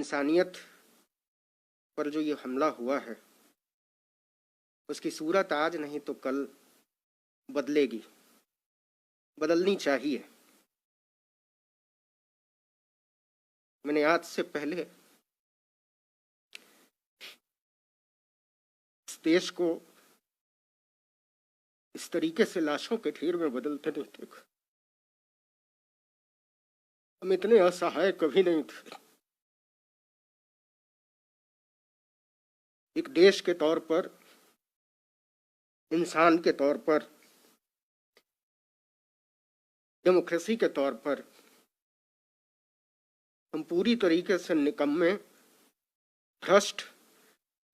इंसानियत पर जो ये हमला हुआ है उसकी सूरत आज नहीं तो कल बदलेगी, बदलनी चाहिए। मैंने आज से पहले इस देश को इस तरीके से लाशों के ढेर में बदलते नहीं देखा। हम इतने असहाय कभी नहीं थे। एक देश के तौर पर, इंसान के तौर पर, डेमोक्रेसी के तौर पर हम पूरी तरीके से निकम्मे, भ्रष्ट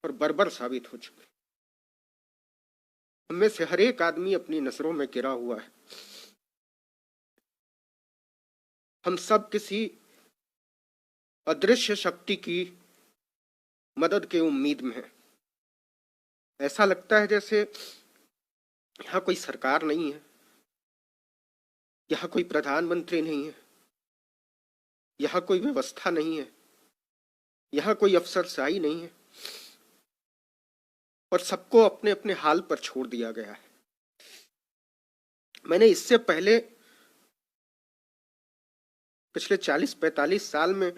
और बर्बर साबित हो चुके। हम में से हर एक आदमी अपनी नजरों में गिरा हुआ है। हम सब किसी अदृश्य शक्ति की मदद के उम्मीद में हैं। ऐसा लगता है जैसे यहाँ कोई सरकार नहीं है, यहाँ कोई प्रधानमंत्री नहीं है, यहाँ कोई व्यवस्था नहीं है, यहाँ कोई अफसरशाही नहीं है और सबको अपने अपने हाल पर छोड़ दिया गया है। मैंने इससे पहले पिछले 40-45 साल में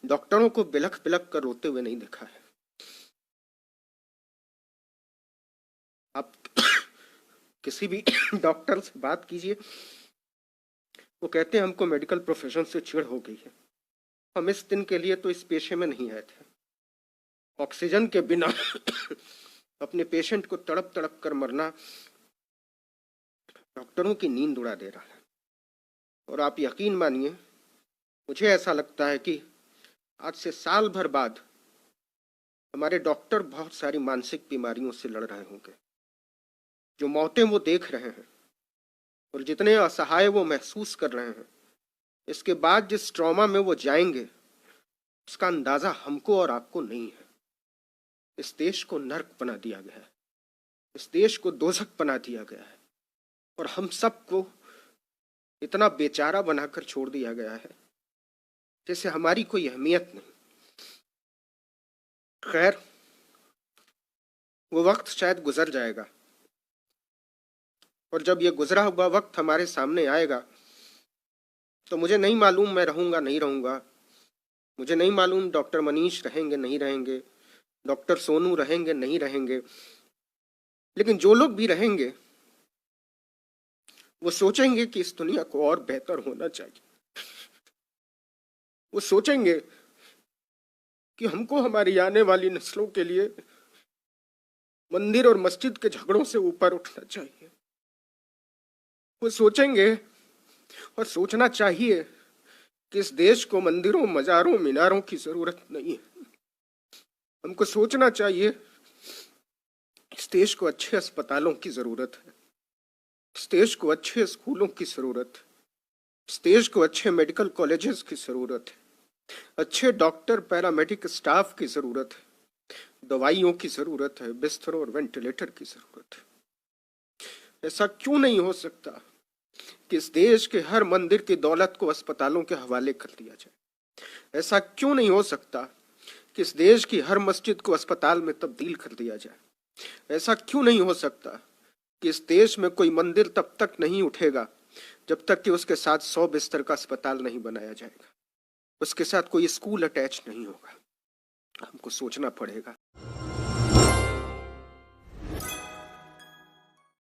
डॉक्टरों को बिलख बिलख कर रोते हुए नहीं देखा है। आप किसी भी डॉक्टर से बात कीजिए, वो कहते हैं हमको मेडिकल प्रोफेशन से चिढ़ हो गई है। हम इस दिन के लिए तो इस पेशे में नहीं आए थे। ऑक्सीजन के बिना अपने पेशेंट को तड़प तड़प कर मरना डॉक्टरों की नींद उड़ा दे रहा है। और आप यकीन मानिए, मुझे ऐसा लगता है कि आज से साल भर बाद हमारे डॉक्टर बहुत सारी मानसिक बीमारियों से लड़ रहे होंगे। जो मौतें वो देख रहे हैं और जितने असहाय वो महसूस कर रहे हैं, इसके बाद जिस ट्रॉमा में वो जाएंगे उसका अंदाजा हमको और आपको नहीं है। इस देश को नर्क बना दिया गया है, इस देश को दोजख बना दिया गया है और हम सबको इतना बेचारा बनाकर छोड़ दिया गया है जैसे हमारी कोई अहमियत नहीं। खैर, वो वक्त शायद गुजर जाएगा और जब ये गुजरा हुआ वक्त हमारे सामने आएगा तो मुझे नहीं मालूम मैं रहूंगा नहीं रहूंगा, मुझे नहीं मालूम डॉक्टर मनीष रहेंगे नहीं रहेंगे, डॉक्टर सोनू रहेंगे नहीं रहेंगे, लेकिन जो लोग भी रहेंगे वो सोचेंगे कि इस दुनिया को और बेहतर होना चाहिए। वो सोचेंगे कि हमको हमारी आने वाली नस्लों के लिए मंदिर और मस्जिद के झगड़ों से ऊपर उठना चाहिए। वो सोचेंगे और सोचना चाहिए कि इस देश को मंदिरों, मजारों, मीनारों की जरूरत नहीं है। हमको सोचना चाहिए इस देश को अच्छे अस्पतालों की जरूरत है, इस देश को अच्छे स्कूलों की जरूरत है, इस देश को अच्छे मेडिकल कॉलेजेस की जरूरत है, अच्छे डॉक्टर, पैरामेडिक स्टाफ की जरूरत है, दवाइयों की जरूरत है, बिस्तरों और वेंटिलेटर की जरूरत है। ऐसा क्यों नहीं हो सकता कि इस देश के हर मंदिर की दौलत को अस्पतालों के हवाले कर दिया जाए? ऐसा क्यों नहीं हो सकता कि इस देश की हर मस्जिद को अस्पताल में तब्दील कर दिया जाए? ऐसा क्यों नहीं हो सकता कि इस देश में कोई मंदिर तब तक नहीं उठेगा जब तक कि उसके साथ 100 बिस्तर का अस्पताल नहीं बनाया जाएगा, उसके साथ कोई स्कूल अटैच नहीं होगा? हमको सोचना पड़ेगा।